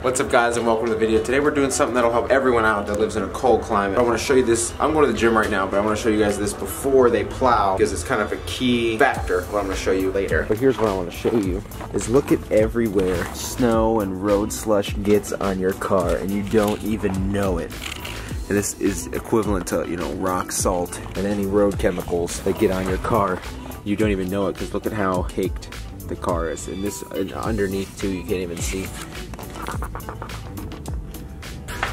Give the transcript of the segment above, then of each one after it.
What's up guys, and welcome to the video. Today we're doing something that'll help everyone out that lives in a cold climate. I want to show you this. I'm going to the gym right now, but I want to show you guys this before they plow because it's kind of a key factor what I'm going to show you later. But here's what I want to show you is look at everywhere snow and road slush gets on your car and you don't even know it. And this is equivalent to, you know, rock salt and any road chemicals that get on your car. You don't even know it because look at how caked the car is. And this underneath too, you can't even see.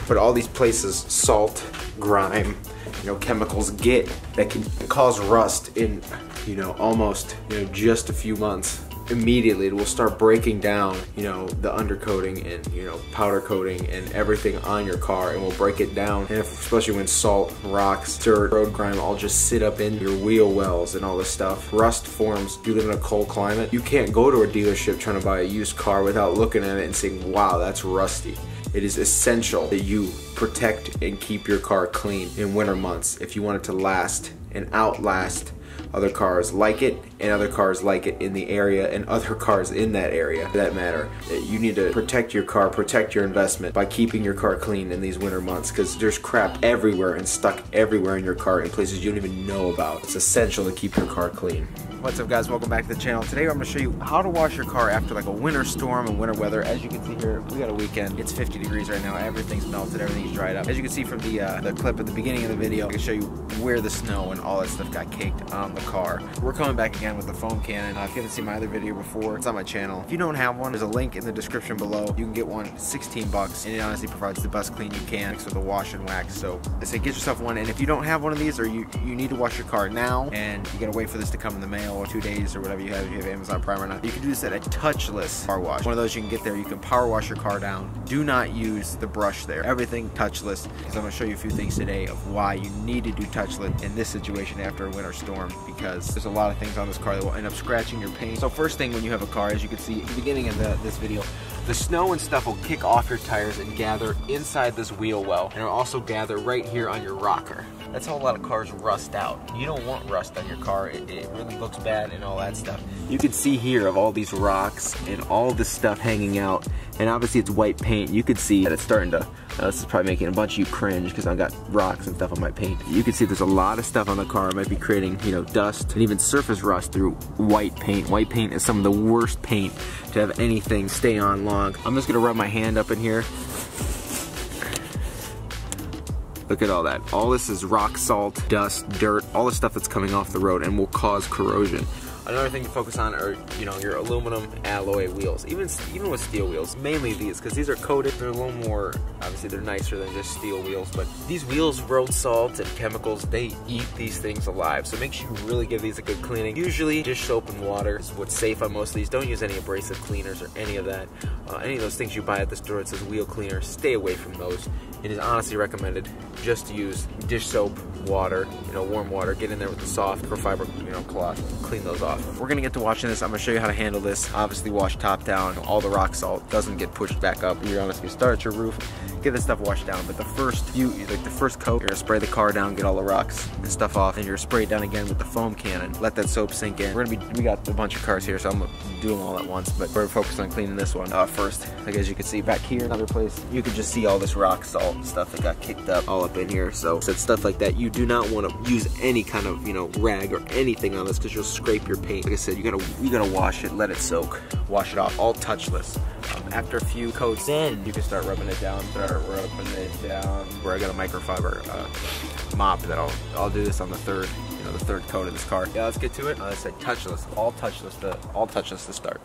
But all these places, salt, grime, you know, chemicals get that can cause rust in, you know, almost, you know, just a few months. Immediately it will start breaking down, you know, the undercoating and, you know, powder coating and everything on your car, and will break it down. And especially when salt, rocks, dirt, road grime all just sit up in your wheel wells and all this stuff. Rust forms. If you live in a cold climate, you can't go to a dealership trying to buy a used car without looking at it and saying, wow, that's rusty. It is essential that you protect and keep your car clean in winter months if you want it to last and outlast other cars like it and other cars like it in the area and other cars in that area for that matter. You need to protect your car, protect your investment by keeping your car clean in these winter months because there's crap everywhere and stuck everywhere in your car in places you don't even know about. It's essential to keep your car clean. What's up guys, welcome back to the channel. Today I'm going to show you how to wash your car after like a winter storm and winter weather. As you can see here, we got a weekend. It's 50 degrees right now. Everything's melted, everything's dried up. As you can see from the clip at the beginning of the video, I can show you where the snow and all that stuff got caked on the car. We're coming back again with the foam cannon. If you haven't seen my other video before, it's on my channel. If you don't have one, there's a link in the description below. You can get one, 16 bucks, and it honestly provides the best clean you can mixed with a wash and wax. So I say get yourself one, and if you don't have one of these or you need to wash your car now and you gotta wait for this to come in the mail or 2 days or whatever you have, if you have Amazon Prime or not, you can do this at a touchless car wash. One of those you can get there. You can power wash your car down. Do not use the brush there. Everything touchless, because I'm going to show you a few things today of why you need to do touchless in this situation after a winter storm, because there's a lot of things on this car that will end up scratching your paint. So first thing when you have a car, as you can see at the beginning of this video, the snow and stuff will kick off your tires and gather inside this wheel well, and it'll also gather right here on your rocker. That's how a lot of cars rust out. You don't want rust on your car. It really looks bad and all that stuff. You can see here of all these rocks and all this stuff hanging out, and obviously it's white paint. You could see that it's starting to, this is probably making a bunch of you cringe because I've got rocks and stuff on my paint. You can see there's a lot of stuff on the car. It might be creating, you know, dust and even surface rust through white paint. White paint is some of the worst paint to have anything stay on long. I'm just gonna rub my hand up in here. Look at all that. All this is rock salt, dust, dirt, all the stuff that's coming off the road and will cause corrosion. Another thing to focus on are, you know, your aluminum alloy wheels. Even with steel wheels, mainly these, because these are coated. They're a little more, obviously they're nicer than just steel wheels, but these wheels, road salt and chemicals, they eat these things alive. So make sure you really give these a good cleaning. Usually dish soap and water is what's safe on most of these. Don't use any abrasive cleaners or any of that. Any of those things you buy at the store that says wheel cleaner, stay away from those. It is honestly recommended just to use dish soap, water, you know, warm water, get in there with the soft fiber, you know, cloth, clean those off. We're gonna get to washing this. I'm gonna show you how to handle this. Obviously wash top down. All the rock salt doesn't get pushed back up. You're honestly gonna start at your roof, get this stuff washed down. But the first coat, you're gonna spray the car down, get all the rocks and stuff off, and you're gonna spray it down again with the foam cannon. Let that soap sink in. We got a bunch of cars here, so I'm gonna do them all at once, but we're focused on cleaning this one first. Like as you can see back here, another place, you can just see all this rock salt and stuff that got kicked up all up in here. So stuff like that, you do not want to use any kind of, you know, rag or anything on this because you'll scrape your paint. Like I said, you gotta wash it, let it soak, wash it off, all touchless. After a few coats, then you can start rubbing it down. Where I got a microfiber mop that I'll do this on the third coat of this car. Yeah, let's get to it. Let's say touchless, all touchless to start.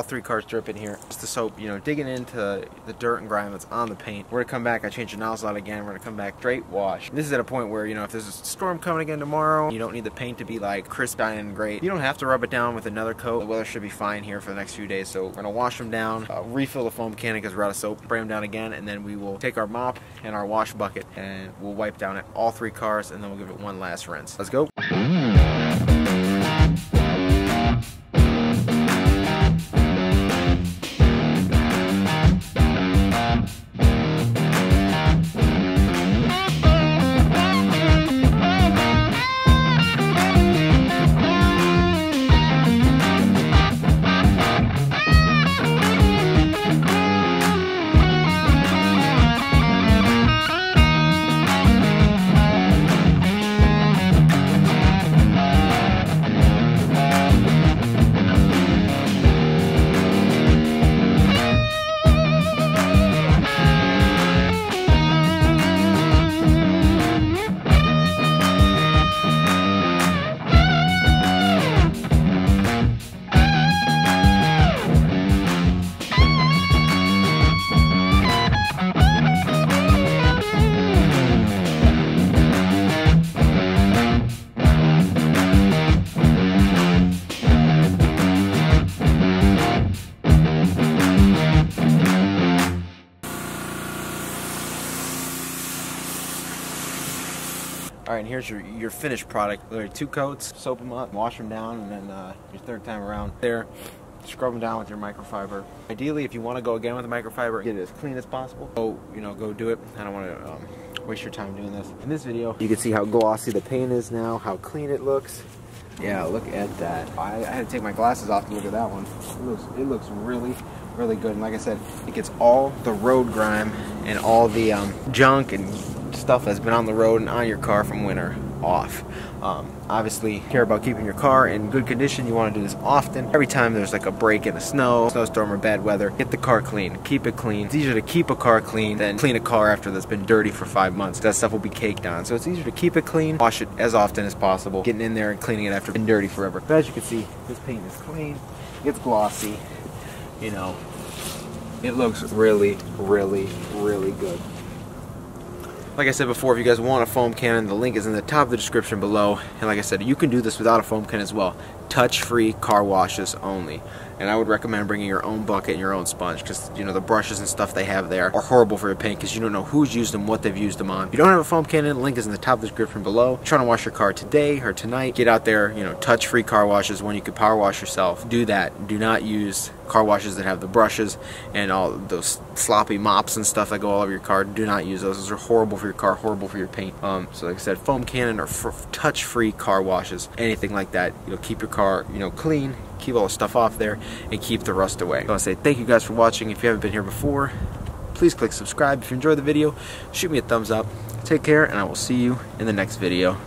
3 cars dripping here. It's the soap, you know, digging into the dirt and grime that's on the paint. We're gonna come back, I changed the nozzle out again, we're gonna come back straight wash. This is at a point where, you know, if there's a storm coming again tomorrow, you don't need the paint to be like crisp and great. You don't have to rub it down with another coat. The weather should be fine here for the next few days, so we're gonna wash them down, refill the foam cannon because we're out of soap, spray them down again, and then we will take our mop and our wash bucket and we'll wipe down at all 3 cars, and then we'll give it one last rinse. Let's go. Alright, and here's your finished product. Literally 2 coats, soap them up, wash them down, and then your 3rd time around there, scrub them down with your microfiber. Ideally, if you want to go again with the microfiber, get it as clean as possible. Go do it. I don't want to waste your time doing this. In this video, you can see how glossy the paint is now, how clean it looks. Yeah, look at that. I had to take my glasses off to look at that one. It looks really, really good. And like I said, it gets all the road grime and all the junk and stuff that's been on the road and on your car from winter off. Obviously, care about keeping your car in good condition. You want to do this often. Every time there's like a break in the snowstorm or bad weather, get the car clean. Keep it clean. It's easier to keep a car clean than clean a car after that's been dirty for 5 months. That stuff will be caked on. So it's easier to keep it clean, wash it as often as possible, getting in there and cleaning it after it's been dirty forever. But as you can see, this paint is clean. It's glossy. You know, it looks really, really, really good. Like I said before, if you guys want a foam cannon, the link is in the top of the description below. And like I said, you can do this without a foam cannon as well. Touch-free car washes only. And I would recommend bringing your own bucket and your own sponge, because you know the brushes and stuff they have there are horrible for your paint because you don't know who's used them, what they've used them on. If you don't have a foam cannon, the link is in the top of the description below. If you're trying to wash your car today or tonight, get out there, you know, touch-free car washes when you can power wash yourself. Do that. Do not use car washes that have the brushes and all those sloppy mops and stuff that go all over your car. Do not use those. Those are horrible for your car, horrible for your paint. So like I said, foam cannon or touch-free car washes, anything like that. You know, keep your car, you know, clean. Keep all the stuff off there and keep the rust away. I want to say thank you guys for watching. If you haven't been here before, please click subscribe. If you enjoyed the video, shoot me a thumbs up. Take care, and I will see you in the next video.